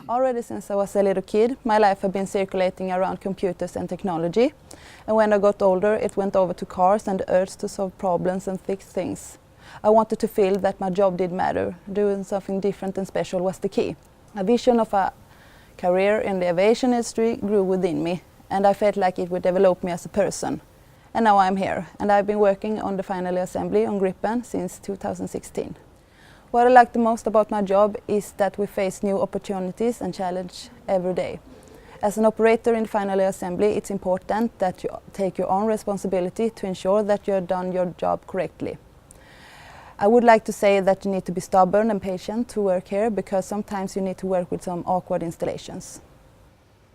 Already since I was a little kid, my life had been circulating around computers and technology. And when I got older, it went over to cars and the urge to solve problems and fix things. I wanted to feel that my job did matter. Doing something different and special was the key. A vision of a career in the aviation industry grew within me, and I felt like it would develop me as a person. And now I'm here, and I've been working on the final assembly on Gripen since 2016. What I like the most about my job is that we face new opportunities and challenge every day. As an operator in the final assembly, it's important that you take your own responsibility to ensure that you've done your job correctly. I would like to say that you need to be stubborn and patient to work here, because sometimes you need to work with some awkward installations.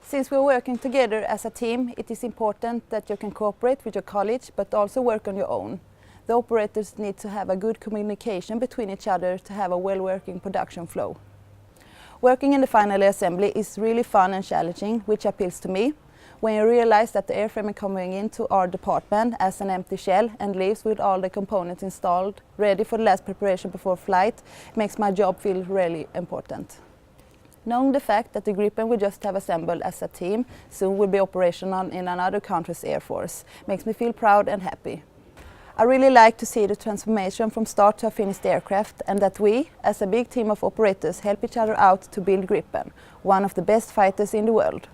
Since we're working together as a team, it is important that you can cooperate with your colleagues but also work on your own. The operators need to have a good communication between each other to have a well-working production flow. Working in the final assembly is really fun and challenging, which appeals to me. When you realize that the airframe is coming into our department as an empty shell and leaves with all the components installed, ready for the last preparation before flight, makes my job feel really important. Knowing the fact that the Gripen we just have assembled as a team soon will be operational in another country's air force makes me feel proud and happy. I really like to see the transformation from start to a finished aircraft, and that we, as a big team of operators, help each other out to build Gripen, one of the best fighters in the world.